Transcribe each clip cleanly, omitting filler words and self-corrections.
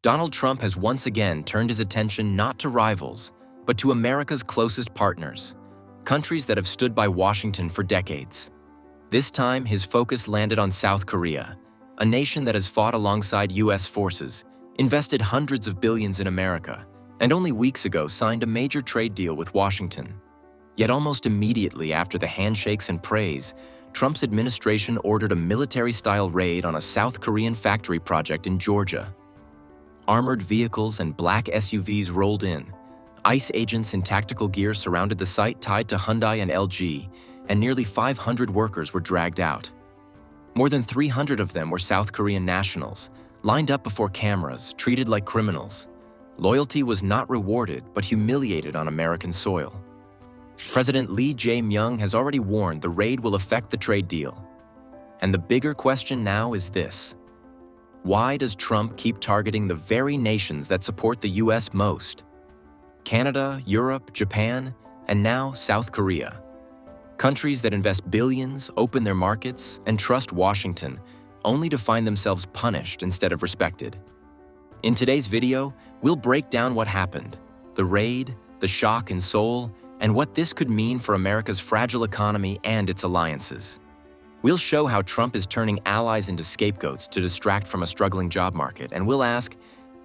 Donald Trump has once again turned his attention not to rivals, but to America's closest partners, countries that have stood by Washington for decades. This time, his focus landed on South Korea, a nation that has fought alongside U.S. forces, invested hundreds of billions in America, and only weeks ago signed a major trade deal with Washington. Yet almost immediately after the handshakes and praise, Trump's administration ordered a military-style raid on a South Korean factory project in Georgia. Armored vehicles and black SUVs rolled in. ICE agents in tactical gear surrounded the site tied to Hyundai and LG, and nearly 500 workers were dragged out. More than 300 of them were South Korean nationals, lined up before cameras, treated like criminals. Loyalty was not rewarded, but humiliated on American soil. President Lee Jae-myung has already warned the raid will affect the trade deal. And the bigger question now is this: why does Trump keep targeting the very nations that support the U.S. most? Canada, Europe, Japan, and now South Korea. Countries that invest billions, open their markets, and trust Washington, only to find themselves punished instead of respected. In today's video, we'll break down what happened, the raid, the shock in Seoul, and what this could mean for America's fragile economy and its alliances. We'll show how Trump is turning allies into scapegoats to distract from a struggling job market, and we'll ask,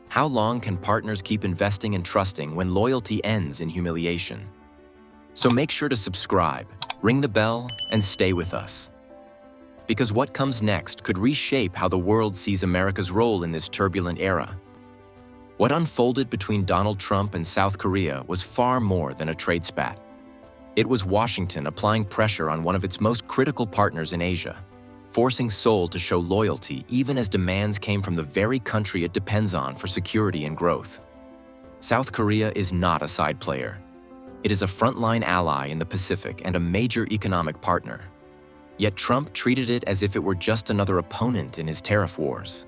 how long can partners keep investing and trusting when loyalty ends in humiliation? So make sure to subscribe, ring the bell, and stay with us. Because what comes next could reshape how the world sees America's role in this turbulent era. What unfolded between Donald Trump and South Korea was far more than a trade spat. It was Washington applying pressure on one of its most critical partners in Asia, forcing Seoul to show loyalty even as demands came from the very country it depends on for security and growth. South Korea is not a side player. It is a frontline ally in the Pacific and a major economic partner. Yet Trump treated it as if it were just another opponent in his tariff wars.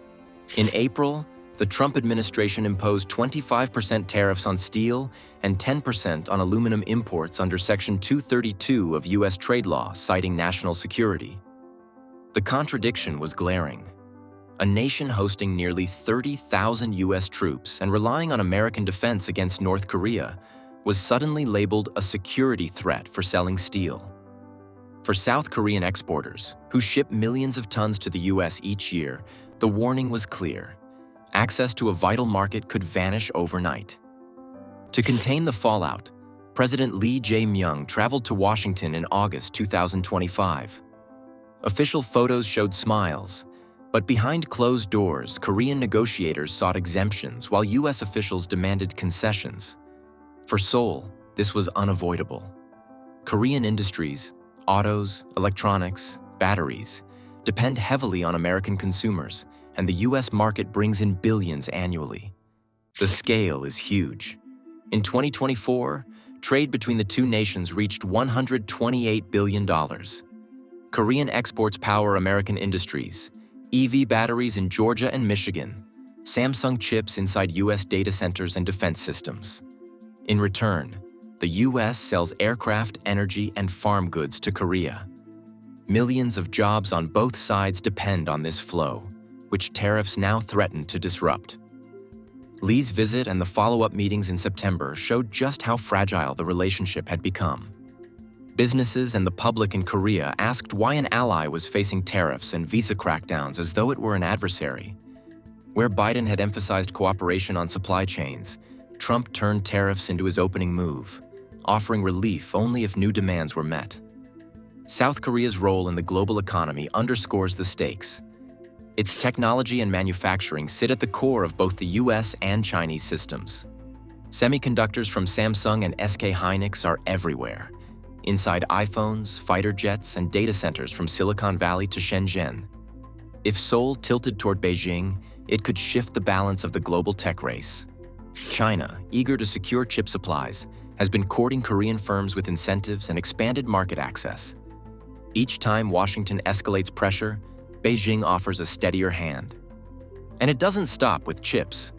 In April, the Trump administration imposed 25% tariffs on steel and 10% on aluminum imports under Section 232 of U.S. trade law, citing national security. The contradiction was glaring. A nation hosting nearly 30,000 U.S. troops and relying on American defense against North Korea was suddenly labeled a security threat for selling steel. For South Korean exporters, who ship millions of tons to the U.S. each year, the warning was clear. Access to a vital market could vanish overnight. To contain the fallout, President Lee Jae-myung traveled to Washington in August 2025. Official photos showed smiles, but behind closed doors, Korean negotiators sought exemptions while U.S. officials demanded concessions. For Seoul, this was unavoidable. Korean industries, autos, electronics, batteries, depend heavily on American consumers, and the U.S. market brings in billions annually. The scale is huge. In 2024, trade between the two nations reached $128 billion. Korean exports power American industries, EV batteries in Georgia and Michigan, Samsung chips inside U.S. data centers and defense systems. In return, the U.S. sells aircraft, energy, and farm goods to Korea. Millions of jobs on both sides depend on this flow, which tariffs now threaten to disrupt. Lee's visit and the follow-up meetings in September showed just how fragile the relationship had become. Businesses and the public in Korea asked why an ally was facing tariffs and visa crackdowns as though it were an adversary. Where Biden had emphasized cooperation on supply chains, Trump turned tariffs into his opening move, offering relief only if new demands were met. South Korea's role in the global economy underscores the stakes. Its technology and manufacturing sit at the core of both the U.S. and Chinese systems. Semiconductors from Samsung and SK Hynix are everywhere, inside iPhones, fighter jets, and data centers from Silicon Valley to Shenzhen. If Seoul tilted toward Beijing, it could shift the balance of the global tech race. China, eager to secure chip supplies, has been courting Korean firms with incentives and expanded market access. Each time Washington escalates pressure, Beijing offers a steadier hand. And it doesn't stop with chips.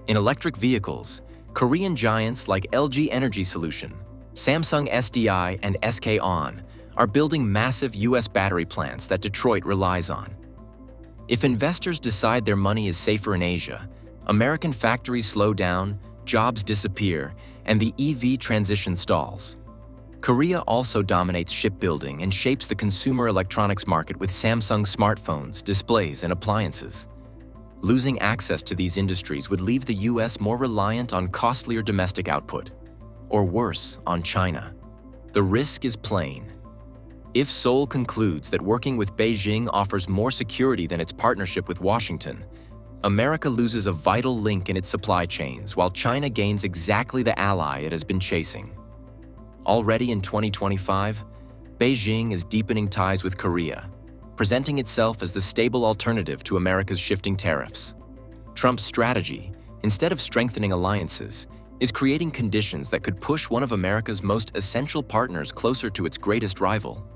In electric vehicles, Korean giants like LG Energy Solution, Samsung SDI, and SK On are building massive U.S. battery plants that Detroit relies on. If investors decide their money is safer in Asia, American factories slow down, jobs disappear, and the EV transition stalls. Korea also dominates shipbuilding and shapes the consumer electronics market with Samsung smartphones, displays, and appliances. Losing access to these industries would leave the US more reliant on costlier domestic output, or worse, on China. The risk is plain. If Seoul concludes that working with Beijing offers more security than its partnership with Washington, America loses a vital link in its supply chains while China gains exactly the ally it has been chasing. Already in 2025, Beijing is deepening ties with Korea, presenting itself as the stable alternative to America's shifting tariffs. Trump's strategy, instead of strengthening alliances, is creating conditions that could push one of America's most essential partners closer to its greatest rival.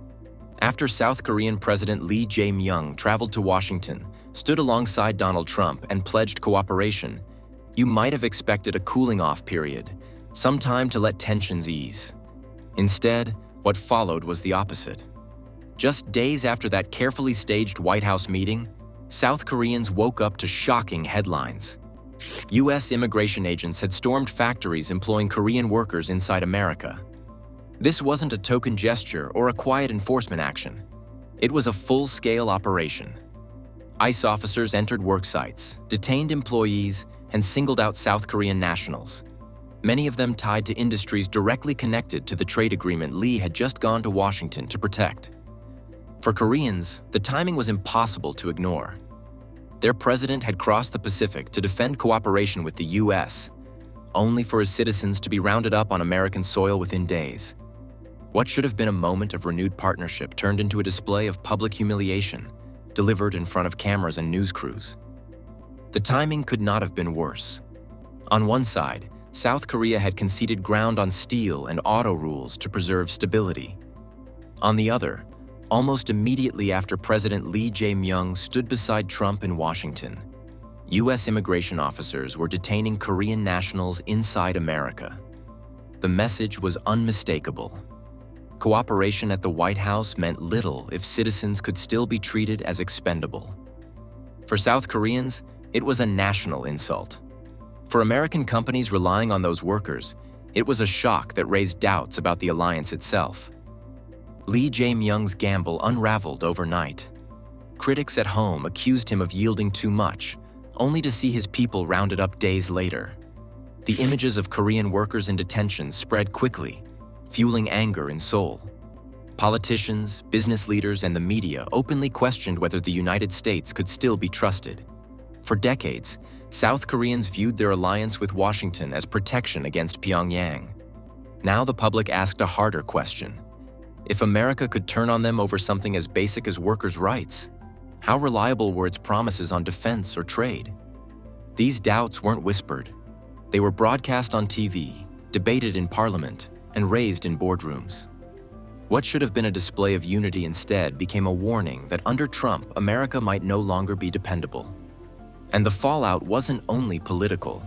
After South Korean President Lee Jae-myung traveled to Washington, stood alongside Donald Trump, and pledged cooperation, you might have expected a cooling-off period, some time to let tensions ease. Instead, what followed was the opposite. Just days after that carefully staged White House meeting, South Koreans woke up to shocking headlines. U.S. immigration agents had stormed factories employing Korean workers inside America. This wasn't a token gesture or a quiet enforcement action. It was a full-scale operation. ICE officers entered work sites, detained employees, and singled out South Korean nationals, many of them tied to industries directly connected to the trade agreement Lee had just gone to Washington to protect. For Koreans, the timing was impossible to ignore. Their president had crossed the Pacific to defend cooperation with the U.S., only for his citizens to be rounded up on American soil within days. What should have been a moment of renewed partnership turned into a display of public humiliation, delivered in front of cameras and news crews. The timing could not have been worse. On one side, South Korea had conceded ground on steel and auto rules to preserve stability. On the other, almost immediately after President Lee Jae-myung stood beside Trump in Washington, U.S. immigration officers were detaining Korean nationals inside America. The message was unmistakable. Cooperation at the White House meant little if citizens could still be treated as expendable. For South Koreans, it was a national insult. For American companies relying on those workers, it was a shock that raised doubts about the alliance itself. Lee Jae-myung's gamble unraveled overnight. Critics at home accused him of yielding too much, only to see his people rounded up days later. The images of Korean workers in detention spread quickly, fueling anger in Seoul. Politicians, business leaders, and the media openly questioned whether the United States could still be trusted. For decades, South Koreans viewed their alliance with Washington as protection against Pyongyang. Now the public asked a harder question. If America could turn on them over something as basic as workers' rights, how reliable were its promises on defense or trade? These doubts weren't whispered. They were broadcast on TV, debated in Parliament, and raised in boardrooms. What should have been a display of unity instead became a warning that under Trump, America might no longer be dependable. And the fallout wasn't only political.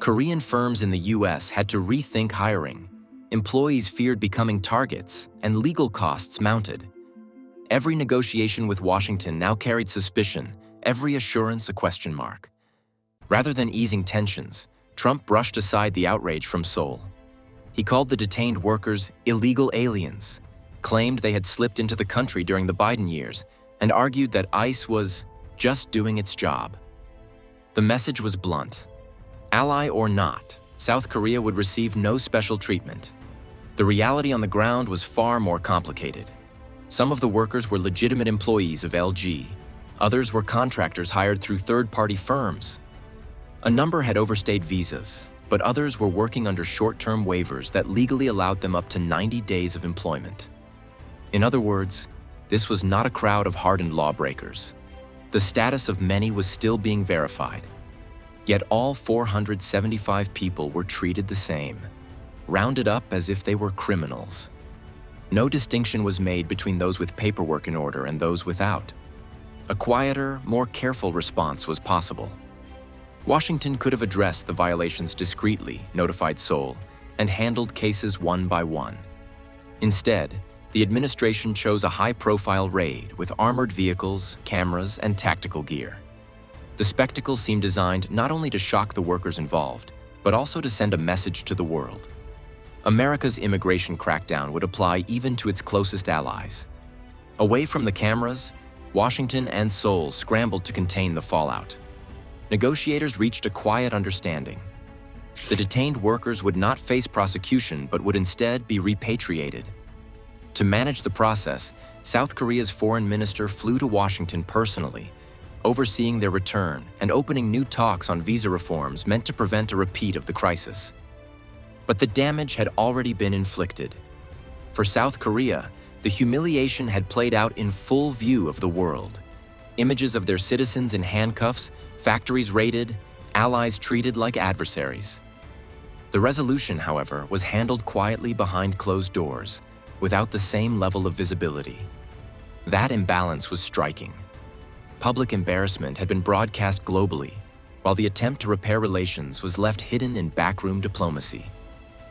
Korean firms in the US had to rethink hiring. Employees feared becoming targets, and legal costs mounted. Every negotiation with Washington now carried suspicion, every assurance a question mark. Rather than easing tensions, Trump brushed aside the outrage from Seoul. He called the detained workers illegal aliens, claimed they had slipped into the country during the Biden years, and argued that ICE was just doing its job. The message was blunt. Ally or not, South Korea would receive no special treatment. The reality on the ground was far more complicated. Some of the workers were legitimate employees of LG. Others were contractors hired through third-party firms. A number had overstayed visas, but others were working under short-term waivers that legally allowed them up to 90 days of employment. In other words, this was not a crowd of hardened lawbreakers. The status of many was still being verified. Yet all 475 people were treated the same, rounded up as if they were criminals. No distinction was made between those with paperwork in order and those without. A quieter, more careful response was possible. Washington could have addressed the violations discreetly, notified Seoul, and handled cases one by one. Instead, the administration chose a high-profile raid with armored vehicles, cameras, and tactical gear. The spectacle seemed designed not only to shock the workers involved, but also to send a message to the world. America's immigration crackdown would apply even to its closest allies. Away from the cameras, Washington and Seoul scrambled to contain the fallout. Negotiators reached a quiet understanding. The detained workers would not face prosecution but would instead be repatriated. To manage the process, South Korea's foreign minister flew to Washington personally, overseeing their return and opening new talks on visa reforms meant to prevent a repeat of the crisis. But the damage had already been inflicted. For South Korea, the humiliation had played out in full view of the world. Images of their citizens in handcuffs, factories raided, allies treated like adversaries. The resolution, however, was handled quietly behind closed doors, without the same level of visibility. That imbalance was striking. Public embarrassment had been broadcast globally, while the attempt to repair relations was left hidden in backroom diplomacy.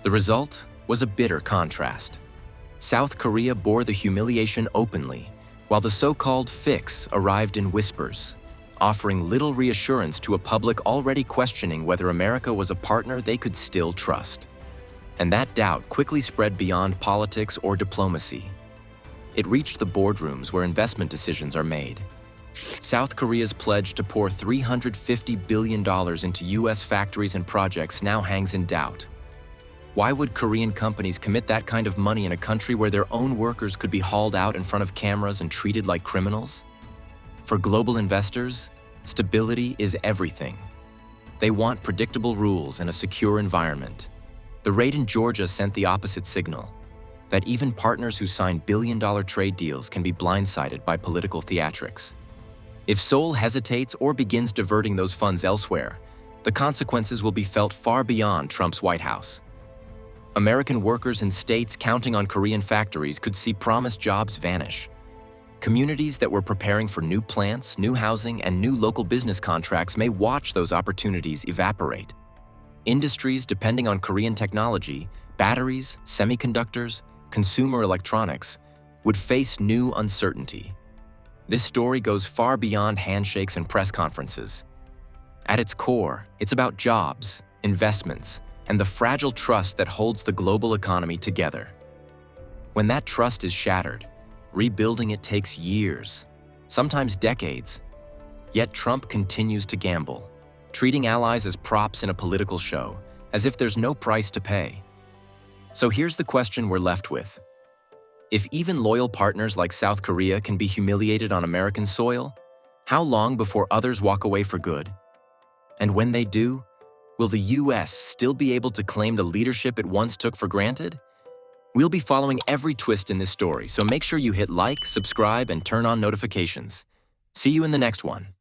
The result was a bitter contrast. South Korea bore the humiliation openly, while the so-called fix arrived in whispers, offering little reassurance to a public already questioning whether America was a partner they could still trust. And that doubt quickly spread beyond politics or diplomacy. It reached the boardrooms where investment decisions are made. South Korea's pledge to pour $350 billion into U.S. factories and projects now hangs in doubt. Why would Korean companies commit that kind of money in a country where their own workers could be hauled out in front of cameras and treated like criminals? For global investors, stability is everything. They want predictable rules and a secure environment. The raid in Georgia sent the opposite signal, that even partners who sign billion-dollar trade deals can be blindsided by political theatrics. If Seoul hesitates or begins diverting those funds elsewhere, the consequences will be felt far beyond Trump's White House. American workers in states counting on Korean factories could see promised jobs vanish. Communities that were preparing for new plants, new housing, and new local business contracts may watch those opportunities evaporate. Industries depending on Korean technology, batteries, semiconductors, consumer electronics, would face new uncertainty. This story goes far beyond handshakes and press conferences. At its core, it's about jobs, investments, and the fragile trust that holds the global economy together. When that trust is shattered, rebuilding it takes years, sometimes decades. Yet Trump continues to gamble, treating allies as props in a political show, as if there's no price to pay. So here's the question we're left with. If even loyal partners like South Korea can be humiliated on American soil, how long before others walk away for good? And when they do, will the U.S. still be able to claim the leadership it once took for granted? We'll be following every twist in this story, so make sure you hit like, subscribe, and turn on notifications. See you in the next one.